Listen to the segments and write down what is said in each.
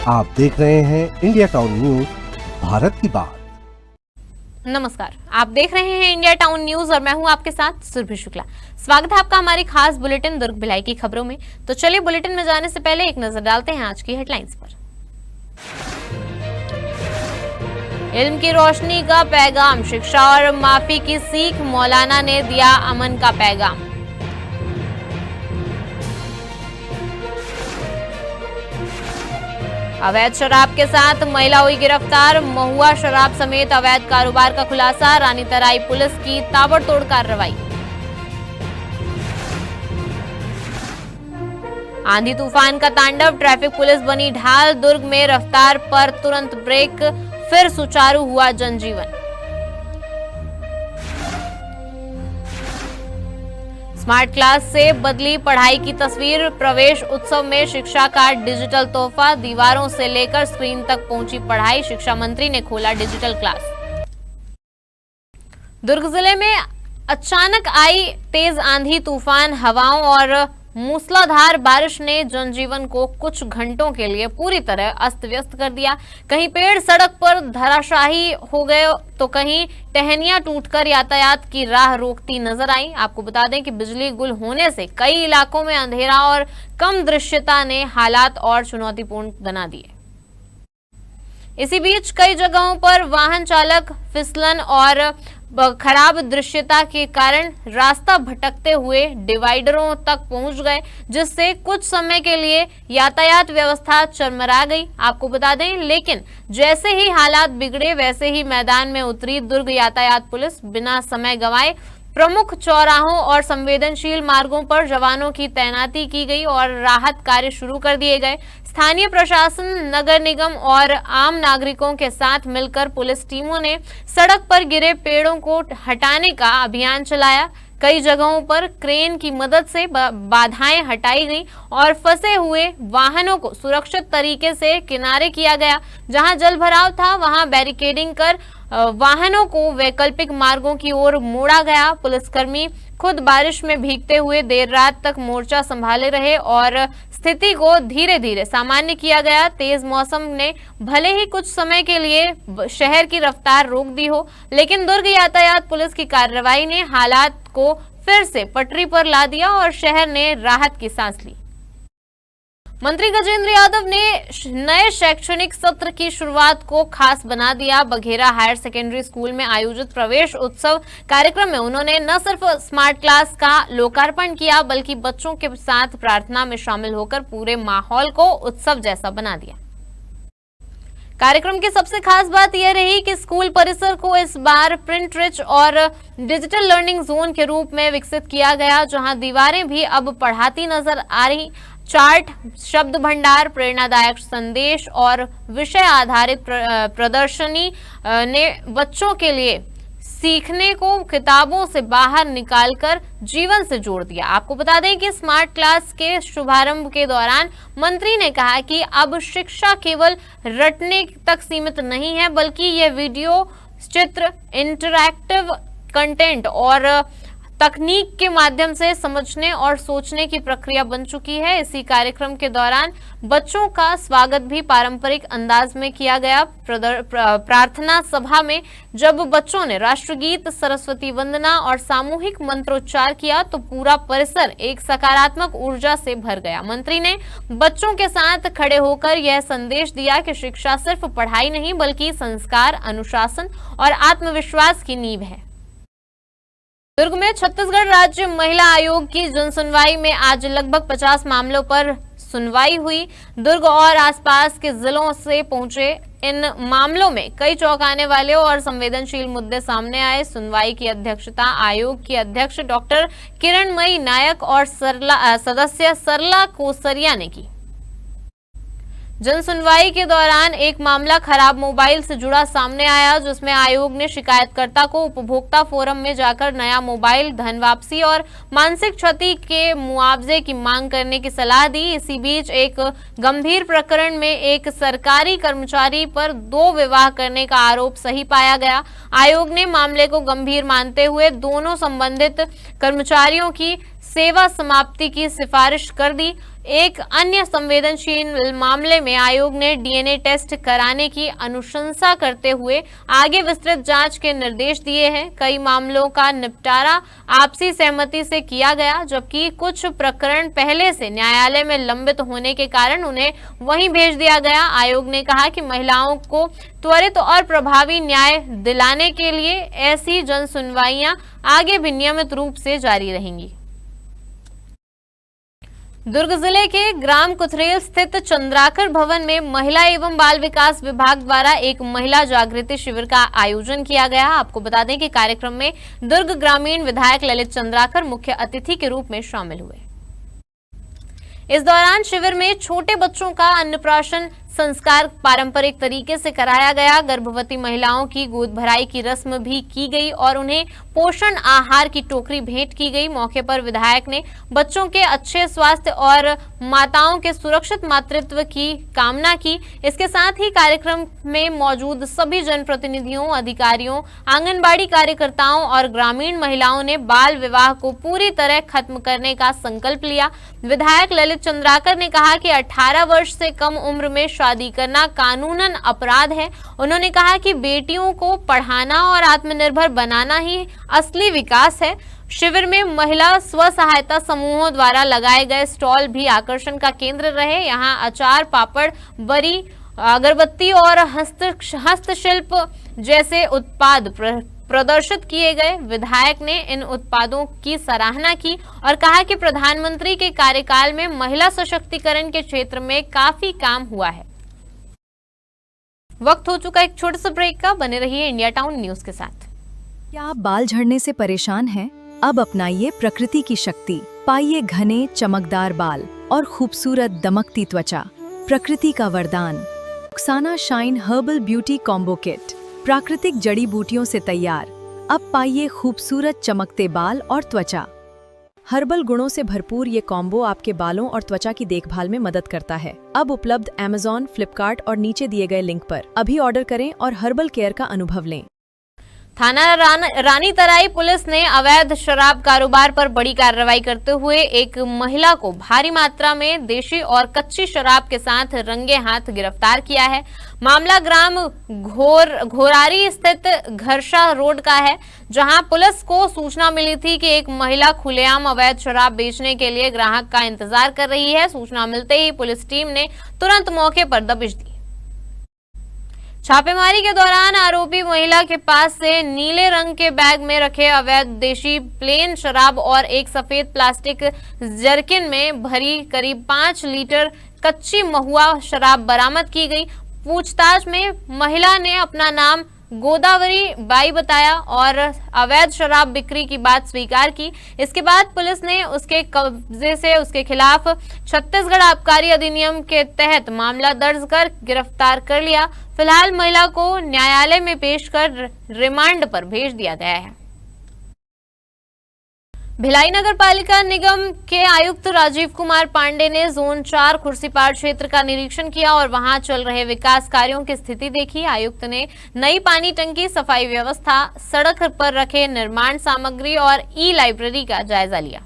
आप देख रहे हैं इंडिया टाउन न्यूज, भारत की बात। नमस्कार, आप देख रहे हैं इंडिया टाउन न्यूज और मैं हूं आपके साथ सुरभि शुक्ला। स्वागत है आपका हमारी खास बुलेटिन दुर्ग भिलाई की खबरों में। तो चलिए बुलेटिन में जाने से पहले एक नजर डालते हैं आज की हेडलाइंस पर। इल्म की रोशनी का पैगाम, शिक्षा और माफी की सीख, मौलाना ने दिया अमन का पैगाम। अवैध शराब के साथ महिला हुई गिरफ्तार, महुआ शराब समेत अवैध कारोबार का खुलासा, रानीतराई पुलिस की ताबड़तोड़ कार्रवाई। आंधी तूफान का तांडव, ट्रैफिक पुलिस बनी ढाल, दुर्ग में रफ्तार पर तुरंत ब्रेक, फिर सुचारू हुआ जनजीवन। स्मार्ट क्लास से बदली पढ़ाई की तस्वीर, प्रवेश उत्सव में शिक्षा का डिजिटल तोहफा, दीवारों से लेकर स्क्रीन तक पहुंची पढ़ाई, शिक्षा मंत्री ने खोला डिजिटल क्लास। दुर्ग जिले में अचानक आई तेज आंधी तूफान, हवाओं और मूसलाधार बारिश ने जनजीवन को कुछ घंटों के लिए पूरी तरह अस्त व्यस्त कर दिया। कहीं पेड़ सड़क पर धराशायी हो गए तो कहीं टहनियां टूटकर यातायात की राह रोकती नजर आई। आपको बता दें कि बिजली गुल होने से कई इलाकों में अंधेरा और कम दृश्यता ने हालात और चुनौतीपूर्ण बना दिए। इसी बीच कई जगहों पर वाहन चालक फिसलन और खराब दृश्यता के कारण रास्ता भटकते हुए डिवाइडरों तक पहुंच गए, जिससे कुछ समय के लिए यातायात व्यवस्था चरमरा गई। आपको बता दें, लेकिन जैसे ही हालात बिगड़े वैसे ही मैदान में उतरी दुर्ग यातायात पुलिस। बिना समय गंवाए प्रमुख चौराहों और संवेदनशील मार्गों पर जवानों की तैनाती की गई और राहत कार्य शुरू कर दिए गए। स्थानीय प्रशासन, नगर निगम और आम नागरिकों के साथ मिलकर पुलिस टीमों ने सड़क पर गिरे पेड़ों को हटाने का अभियान चलाया। कई जगहों पर क्रेन की मदद से बाधाएं हटाई गई और फंसे हुए वाहनों को सुरक्षित तरीके से किनारे किया गया। जहां जलभराव था वहां बैरिकेडिंग कर वाहनों को वैकल्पिक मार्गों की ओर मोड़ा गया। पुलिसकर्मी खुद बारिश में भीगते हुए देर रात तक मोर्चा संभाले रहे और स्थिति को धीरे धीरे सामान्य किया गया। तेज मौसम ने भले ही कुछ समय के लिए शहर की रफ्तार रोक दी हो, लेकिन दुर्ग यातायात पुलिस की कार्रवाई ने हालात को फिर से पटरी पर ला दिया और शहर ने राहत की सांस ली। मंत्री गजेंद्र यादव ने नए शैक्षणिक सत्र की शुरुआत को खास बना दिया। बघेरा हायर सेकेंडरी स्कूल में आयोजित प्रवेश उत्सव कार्यक्रम में उन्होंने न सिर्फ स्मार्ट क्लास का लोकार्पण किया, बल्कि बच्चों के साथ प्रार्थना में शामिल होकर पूरे माहौल को उत्सव जैसा बना दिया। कार्यक्रम की सबसे खास बात यह रही कि स्कूल परिसर को इस बार प्रिंट रिच और डिजिटल लर्निंग जोन के रूप में विकसित किया गया, जहां दीवारें भी अब पढ़ाती नजर आ रही। चार्ट, शब्द भंडार, प्रेरणादायक संदेश और विषय आधारित प्रदर्शनी ने बच्चों के लिए सीखने को किताबों से बाहर निकालकर जीवन से जोड़ दिया। आपको बता दें कि स्मार्ट क्लास के शुभारंभ के दौरान मंत्री ने कहा कि अब शिक्षा केवल रटने तक सीमित नहीं है, बल्कि ये वीडियो, चित्र, इंटरैक्टिव कंटेंट और तकनीक के माध्यम से समझने और सोचने की प्रक्रिया बन चुकी है। इसी कार्यक्रम के दौरान बच्चों का स्वागत भी पारंपरिक अंदाज में किया गया। प्रार्थना सभा में जब बच्चों ने राष्ट्रगीत, सरस्वती वंदना और सामूहिक मंत्रोच्चार किया तो पूरा परिसर एक सकारात्मक ऊर्जा से भर गया। मंत्री ने बच्चों के साथ खड़े होकर यह संदेश दिया कि शिक्षा सिर्फ पढ़ाई नहीं, बल्कि संस्कार, अनुशासन और आत्मविश्वास की नींव है। दुर्ग में छत्तीसगढ़ राज्य महिला आयोग की जनसुनवाई में आज लगभग 50 मामलों पर सुनवाई हुई। दुर्ग और आसपास के जिलों से पहुंचे इन मामलों में कई चौंकाने वाले और संवेदनशील मुद्दे सामने आए। सुनवाई की अध्यक्षता आयोग की अध्यक्ष डॉक्टर किरणमयी नायक और सदस्य सरला कोसरिया ने की। जन सुनवाई के दौरान एक मामला खराब मोबाइल से जुड़ा सामने आया, जिसमें आयोग ने शिकायतकर्ता को उपभोक्ता फोरम में जाकर नया मोबाइल, धन वापसी और मानसिक क्षति के मुआवजे की मांग करने की सलाह दी। इसी बीच एक गंभीर प्रकरण में एक सरकारी कर्मचारी पर 2 विवाह करने का आरोप सही पाया गया। आयोग ने मामले को गंभीर मानते हुए दोनों संबंधित कर्मचारियों की सेवा समाप्ति की सिफारिश कर दी। एक अन्य संवेदनशील मामले में आयोग ने डीएनए टेस्ट कराने की अनुशंसा करते हुए आगे विस्तृत जांच के निर्देश दिए हैं। कई मामलों का निपटारा आपसी सहमति से किया गया, जबकि कुछ प्रकरण पहले से न्यायालय में लंबित होने के कारण उन्हें वहीं भेज दिया गया। आयोग ने कहा कि महिलाओं को त्वरित और प्रभावी न्याय दिलाने के लिए ऐसी जन सुनवाइयां आगे भी नियमित रूप से जारी रहेंगी। दुर्ग जिले के ग्राम कुथरेल स्थित चंद्राकर भवन में महिला एवं बाल विकास विभाग द्वारा एक महिला जागृति शिविर का आयोजन किया गया। आपको बता दें कि कार्यक्रम में दुर्ग ग्रामीण विधायक ललित चंद्राकर मुख्य अतिथि के रूप में शामिल हुए। इस दौरान शिविर में छोटे बच्चों का अन्नप्राशन संस्कार पारंपरिक तरीके से कराया गया। गर्भवती महिलाओं की गोद भराई की रस्म भी की गई और उन्हें पोषण आहार की टोकरी भेंट की गई। मौके पर विधायक ने बच्चों के अच्छे स्वास्थ्य और माताओं के सुरक्षित मातृत्व की कामना की। इसके साथ ही कार्यक्रम में मौजूद सभी जनप्रतिनिधियों, अधिकारियों, आंगनबाड़ी कार्यकर्ताओं और ग्रामीण महिलाओं ने बाल विवाह को पूरी तरह खत्म करने का संकल्प लिया। विधायक ललित चंद्राकर ने कहा कि 18 वर्ष से कम उम्र में शादी करना कानूनन अपराध है। उन्होंने कहा कि बेटियों को पढ़ाना और आत्मनिर्भर बनाना ही असली विकास है। शिविर में महिला स्व सहायता समूहों द्वारा लगाए गए स्टॉल भी आकर्षण का केंद्र रहे। यहाँ अचार, पापड़, बरी, अगरबत्ती और हस्तशिल्प जैसे उत्पाद प्रदर्शित किए गए। विधायक ने इन उत्पादों की सराहना की और कहा कि प्रधानमंत्री के कार्यकाल में महिला सशक्तिकरण के क्षेत्र में काफी काम हुआ है। वक्त हो चुका एक छोटे से ब्रेक का। बने रहिए इंडिया टाउन न्यूज के साथ। क्या आप बाल झड़ने से परेशान हैं? अब अपनाइए प्रकृति की शक्ति। पाइए घने चमकदार बाल और खूबसूरत दमकती त्वचा। प्रकृति का वरदान Rukhsana shine herbal beauty combo kit, प्राकृतिक जड़ी बूटियों से तैयार। अब पाइए खूबसूरत चमकते बाल और त्वचा। हर्बल गुणों से भरपूर ये कॉम्बो आपके बालों और त्वचा की देखभाल में मदद करता है। अब उपलब्ध Amazon, फ्लिपकार्ट और नीचे दिए गए लिंक पर अभी ऑर्डर करें और हर्बल केयर का अनुभव लें। थाना रानी तराई पुलिस ने अवैध शराब कारोबार पर बड़ी कार्रवाई करते हुए एक महिला को भारी मात्रा में देशी और कच्ची शराब के साथ रंगे हाथ गिरफ्तार किया है। मामला ग्राम घोरारी स्थित घरशा रोड का है, जहां पुलिस को सूचना मिली थी कि एक महिला खुलेआम अवैध शराब बेचने के लिए ग्राहक का इंतजार कर रही है। सूचना मिलते ही पुलिस टीम ने तुरंत मौके पर दबिश दी। छापेमारी के दौरान आरोपी महिला के पास से नीले रंग के बैग में रखे अवैध देशी प्लेन शराब और एक सफेद प्लास्टिक जर्किन में भरी करीब 5 लीटर कच्ची महुआ शराब बरामद की गई। पूछताछ में महिला ने अपना नाम गोदावरी बाई बताया और अवैध शराब बिक्री की बात स्वीकार की। इसके बाद पुलिस ने उसके कब्जे से उसके खिलाफ छत्तीसगढ़ आबकारी अधिनियम के तहत मामला दर्ज कर गिरफ्तार कर लिया। फिलहाल महिला को न्यायालय में पेश कर रिमांड पर भेज दिया गया है। भिलाई नगर पालिका निगम के आयुक्त राजीव कुमार पांडे ने जोन 4 खुर्सीपाड़ क्षेत्र का निरीक्षण किया और वहां चल रहे विकास कार्यों की स्थिति देखी। आयुक्त ने नई पानी टंकी, सफाई व्यवस्था, सड़क पर रखे निर्माण सामग्री और ई-लाइब्रेरी का जायजा लिया।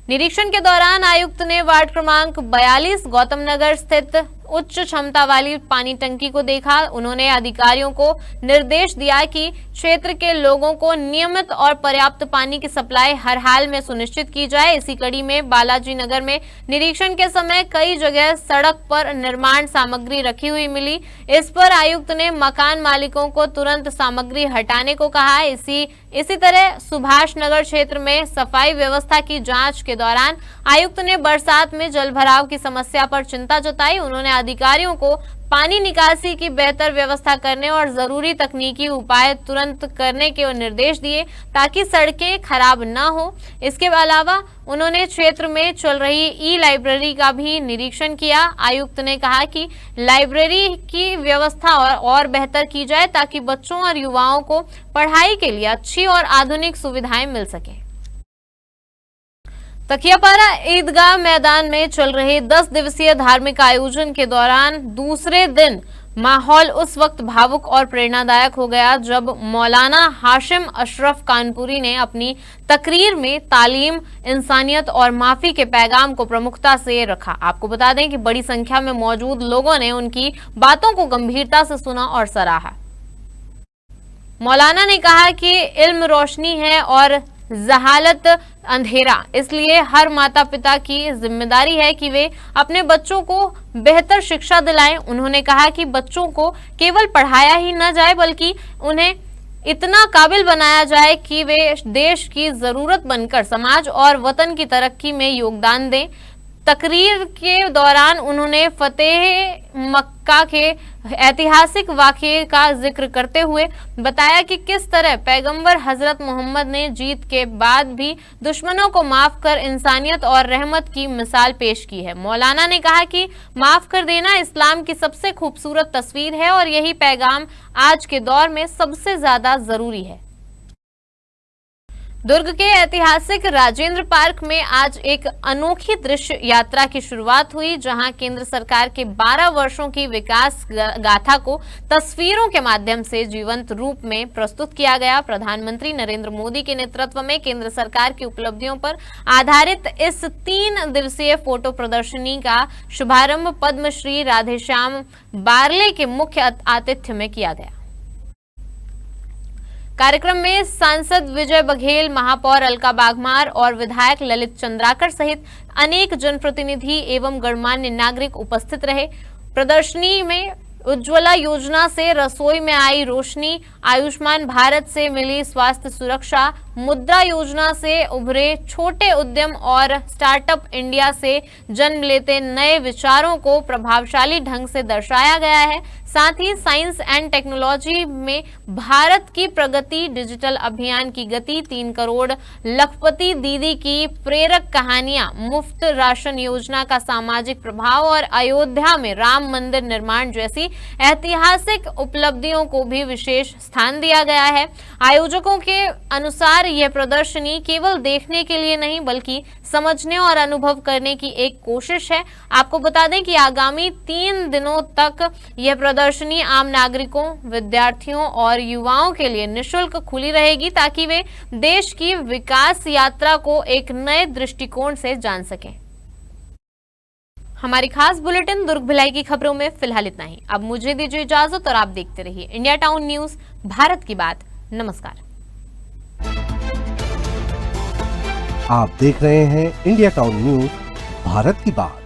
निरीक्षण के दौरान आयुक्त ने वार्ड क्रमांक 42 गौतम नगर स्थित उच्च क्षमता वाली पानी टंकी को देखा। उन्होंने अधिकारियों को निर्देश दिया कि क्षेत्र के लोगों को नियमित और पर्याप्त पानी की सप्लाई हर हाल में सुनिश्चित की जाए। इसी कड़ी में बालाजी नगर में निरीक्षण के समय कई जगह सड़क पर निर्माण सामग्री रखी हुई मिली। इस पर आयुक्त ने मकान मालिकों को तुरंत सामग्री हटाने को कहा। इसी तरह सुभाष नगर क्षेत्र में सफाई व्यवस्था की जांच के दौरान आयुक्त ने बरसात में जल भराव की समस्या पर चिंता जताई। उन्होंने अधिकारियों को पानी निकासी की बेहतर व्यवस्था करने और जरूरी तकनीकी उपाय तुरंत करने के निर्देश दिए ताकि सड़कें खराब न हो। इसके अलावा उन्होंने क्षेत्र में चल रही ई-लाइब्रेरी का भी निरीक्षण किया। आयुक्त ने कहा कि लाइब्रेरी की व्यवस्था और बेहतर की जाए ताकि बच्चों और युवाओं को पढ़ाई के लिए अच्छी और आधुनिक सुविधाएं मिल सके। तकियापारा ईदगाह मैदान में चल रहे 10 दिवसीय धार्मिक आयोजन के दौरान दूसरे दिन माहौल उस वक्त भावुक और प्रेरणादायक हो गया जब मौलाना हाशिम अशरफ कानपुरी ने अपनी तकरीर में तालीम, इंसानियत और माफी के पैगाम को प्रमुखता से रखा। आपको बता दें कि बड़ी संख्या में मौजूद लोगों ने उनकी बातों को गंभीरता से सुना और सराहा। मौलाना ने कहा कि इल्म रोशनी है और जहालत अंधेरा, इसलिए हर माता पिता की जिम्मेदारी है कि वे अपने बच्चों को बेहतर शिक्षा दिलाएं। उन्होंने कहा कि बच्चों को केवल पढ़ाया ही न जाए बल्कि उन्हें इतना काबिल बनाया जाए कि वे देश की जरूरत बनकर समाज और वतन की तरक्की में योगदान दें। तकरीर के दौरान उन्होंने फतेह मक्का के ऐतिहासिक वाक़ये का जिक्र करते हुए बताया कि किस तरह पैगंबर हजरत मोहम्मद ने जीत के बाद भी दुश्मनों को माफ कर इंसानियत और रहमत की मिसाल पेश की है। मौलाना ने कहा कि माफ कर देना इस्लाम की सबसे खूबसूरत तस्वीर है और यही पैगाम आज के दौर में सबसे ज्यादा जरूरी है। दुर्ग के ऐतिहासिक राजेंद्र पार्क में आज एक अनोखी दृश्य यात्रा की शुरुआत हुई, जहां केंद्र सरकार के 12 वर्षों की विकास गाथा को तस्वीरों के माध्यम से जीवंत रूप में प्रस्तुत किया गया। प्रधानमंत्री नरेंद्र मोदी के नेतृत्व में केंद्र सरकार की उपलब्धियों पर आधारित इस 3 दिवसीय फोटो प्रदर्शनी का शुभारंभ पद्मश्री राधेश्याम बारले के मुख्य आतिथ्य में किया गया। कार्यक्रम में सांसद विजय बघेल, महापौर अलका बागमार और विधायक ललित चंद्राकर सहित अनेक जनप्रतिनिधि एवं गणमान्य नागरिक उपस्थित रहे। प्रदर्शनी में उज्ज्वला योजना से रसोई में आई रोशनी, आयुष्मान भारत से मिली स्वास्थ्य सुरक्षा, मुद्रा योजना से उभरे छोटे उद्यम और स्टार्टअप इंडिया से जन्म लेते नए विचारों को प्रभावशाली ढंग से दर्शाया गया है। साथ ही साइंस एंड टेक्नोलॉजी में भारत की प्रगति, डिजिटल अभियान की गति, 3 करोड़ लखपति दीदी की प्रेरक कहानियां, मुफ्त राशन योजना का सामाजिक प्रभाव और अयोध्या में राम मंदिर निर्माण जैसी ऐतिहासिक उपलब्धियों को भी विशेष स्थान दिया गया है। आयोजकों के अनुसार यह प्रदर्शनी केवल देखने के लिए नहीं बल्कि समझने और अनुभव करने की एक कोशिश है। आपको बता दें कि आगामी 3 दिनों तक यह प्रदर्शनी आम नागरिकों, विद्यार्थियों और युवाओं के लिए निःशुल्क खुली रहेगी ताकि वे देश की विकास यात्रा को एक नए दृष्टिकोण से जान सकें। हमारी खास बुलेटिन दुर्ग भिलाई की खबरों में फिलहाल इतना ही। अब मुझे दीजिए इजाजत और आप देखते रहिए इंडिया टाउन न्यूज, भारत की बात। नमस्कार। आप देख रहे हैं इंडिया टाउन न्यूज, भारत की बात।